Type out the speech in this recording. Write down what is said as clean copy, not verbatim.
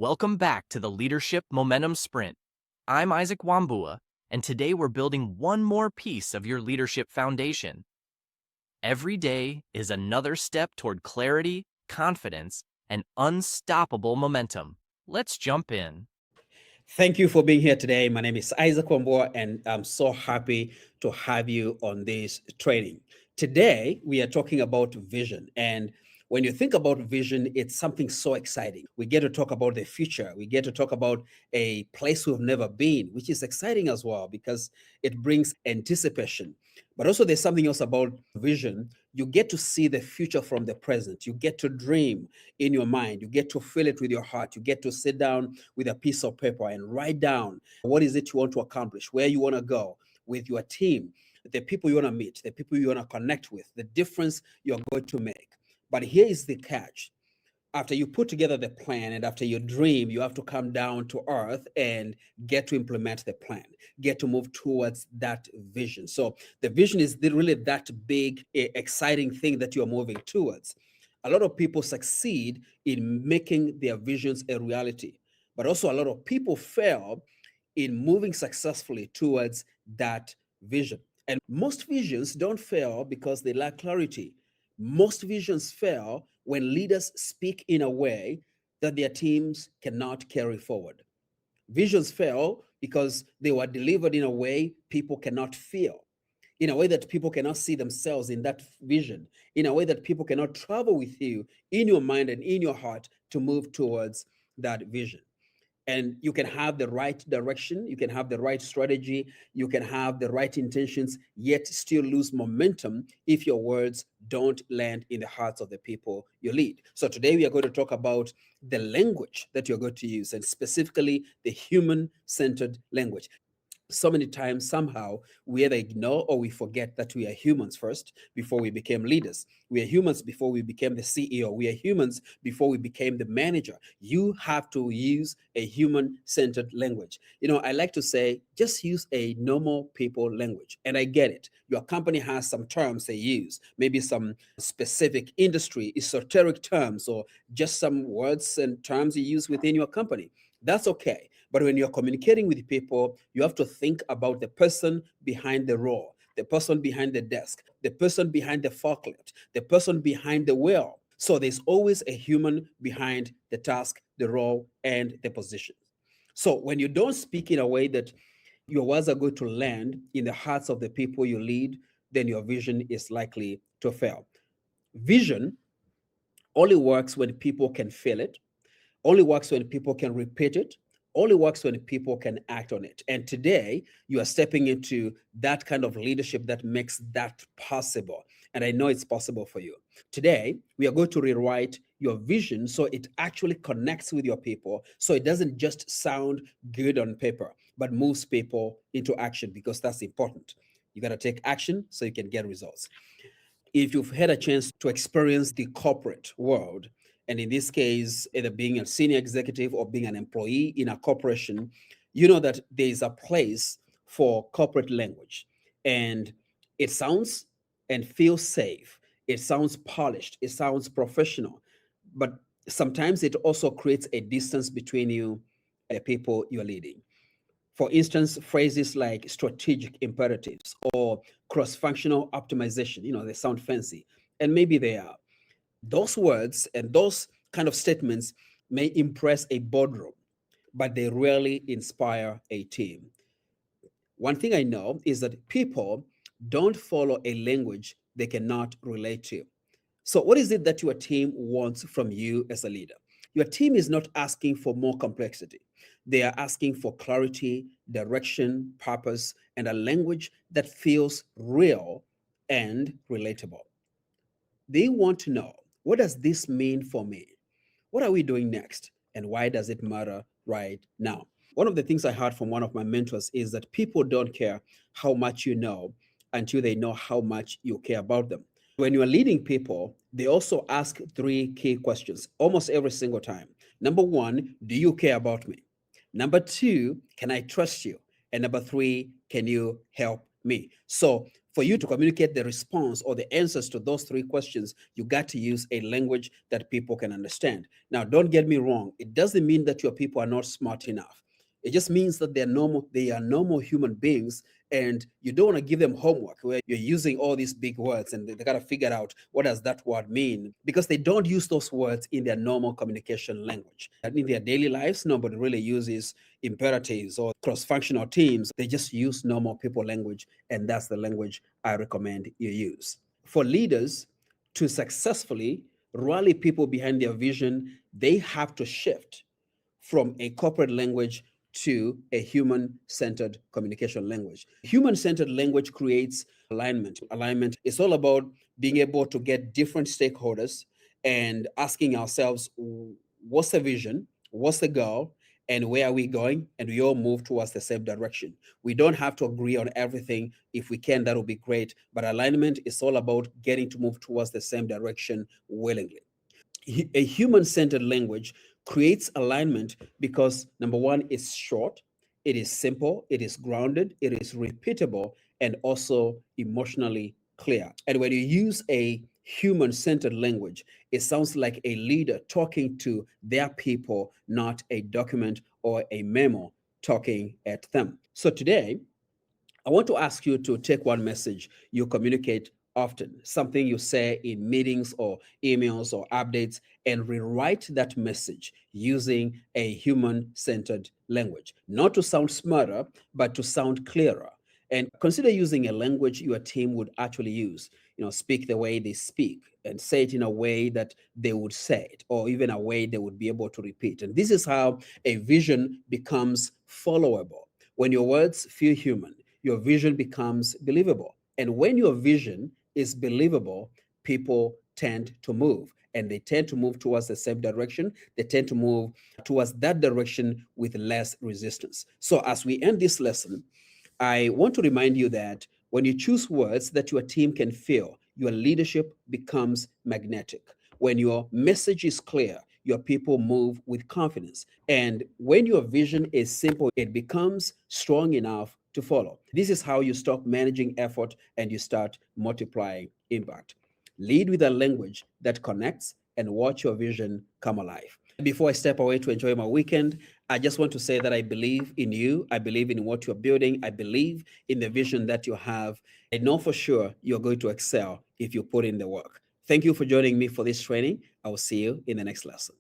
Welcome back to the Leadership Momentum Sprint. I'm Isaac Wambua, and today we're building one more piece of your leadership foundation. Every day is another step toward clarity, confidence, and unstoppable momentum. Let's jump in. Thank you for being here today. My name is Isaac Wambua, and I'm so happy to have you on this training. Today, we are talking about vision. And when you think about vision, it's something so exciting. We get to talk about the future. We get to talk about a place we've never been, which is exciting as well because it brings anticipation. But also, there's something else about vision. You get to see the future from the present. You get to dream in your mind. You get to feel it with your heart. You get to sit down with a piece of paper and write down what is it you want to accomplish, where you want to go with your team, the people you want to meet, the people you want to connect with, the difference you're going to make. But here is the catch. After you put together the plan and after you dream, you have to come down to earth and get to implement the plan, get to move towards that vision. So the vision is really that big, exciting thing that you're moving towards. A lot of people succeed in making their visions a reality, but also a lot of people fail in moving successfully towards that vision. And most visions don't fail because they lack clarity. Most visions fail when leaders speak in a way that their teams cannot carry forward. Visions fail because they were delivered in a way people cannot feel, in a way that people cannot see themselves in that vision, in a way that people cannot travel with you in your mind and in your heart to move towards that vision. And you can have the right direction, you can have the right strategy, you can have the right intentions, yet still lose momentum if your words don't land in the hearts of the people you lead. So today we are going to talk about the language that you're going to use, and specifically the human-centered language. So many times, somehow, we either ignore or we forget that we are humans first before we became leaders. We are humans before we became the CEO. We are humans before we became the manager. You have to use a human centered language. I like to say, just use a normal people language. And I get it. Your company has some terms they use, maybe some specific industry, esoteric terms, or just some words and terms you use within your company. That's okay. But when you're communicating with people, you have to think about the person behind the role, the person behind the desk, the person behind the forklift, the person behind the wheel. So there's always a human behind the task, the role, and the position. So when you don't speak in a way that your words are going to land in the hearts of the people you lead, then your vision is likely to fail. Vision only works when people can feel it, only works when people can repeat it, only works when people can act on it. And today, you are stepping into that kind of leadership that makes that possible. And I know it's possible for you. Today, we are going to rewrite your vision so it actually connects with your people, so it doesn't just sound good on paper, but moves people into action, because that's important. You got to take action so you can get results. If you've had a chance to experience the corporate world, and in this case, either being a senior executive or being an employee in a corporation, you know that there is a place for corporate language. And it sounds and feels safe. It sounds polished. It sounds professional. But sometimes it also creates a distance between you and the people you're leading. For instance, phrases like strategic imperatives or cross functional optimization, they sound fancy, and maybe they are. Those words and those kind of statements may impress a boardroom, but they rarely inspire a team. One thing I know is that people don't follow a language they cannot relate to. So, what is it that your team wants from you as a leader? Your team is not asking for more complexity. They are asking for clarity, direction, purpose, and a language that feels real and relatable. They want to know, what does this mean for me? What are we doing next? And why does it matter right now? One of the things I heard from one of my mentors is that people don't care how much you know until they know how much you care about them. When you are leading people, they also ask three key questions almost every single time. Number one, do you care about me? Number two, can I trust you? And number three, can you help me? So For you to communicate the response or the answers to those three questions, you got to use a language that people can understand. Now, don't get me wrong. It doesn't mean that your people are not smart enough. It just means that they are normal human beings, and you don't want to give them homework where you're using all these big words and they got to figure out what does that word mean, because they don't use those words in their normal communication language. And in their daily lives, nobody really uses imperatives or cross-functional teams. They just use normal people language, and that's the language I recommend you use. For leaders to successfully rally people behind their vision, they have to shift from a corporate language to a human centered communication language. Human centered language creates alignment. Alignment is all about being able to get different stakeholders and asking ourselves, what's the vision? What's the goal? And where are we going? And we all move towards the same direction. We don't have to agree on everything. If we can, that would be great. But alignment is all about getting to move towards the same direction willingly. A human centered language creates alignment because number one, it's short, it is simple, it is grounded, it is repeatable, and also emotionally clear. And when you use a human centered language, it sounds like a leader talking to their people, not a document or a memo talking at them. So today, I want to ask you to take one message you communicate often, something you say in meetings or emails or updates, and rewrite that message using a human centered language, not to sound smarter, but to sound clearer. And consider using a language your team would actually use. Speak the way they speak and say it in a way that they would say it, or even a way they would be able to repeat. And this is how a vision becomes followable. When your words feel human, your vision becomes believable. And when your vision is believable, people tend to move, and they tend to move towards the same direction. They tend to move towards that direction with less resistance. So, as we end this lesson, I want to remind you that when you choose words that your team can feel, your leadership becomes magnetic. When your message is clear, your people move with confidence. And when your vision is simple, it becomes strong enough to follow. This is how you stop managing effort and you start multiplying impact. Lead with a language that connects and watch your vision come alive. Before I step away to enjoy my weekend, I just want to say that I believe in you. I believe in what you're building. I believe in the vision that you have. I know for sure you're going to excel if you put in the work. Thank you for joining me for this training. I will see you in the next lesson.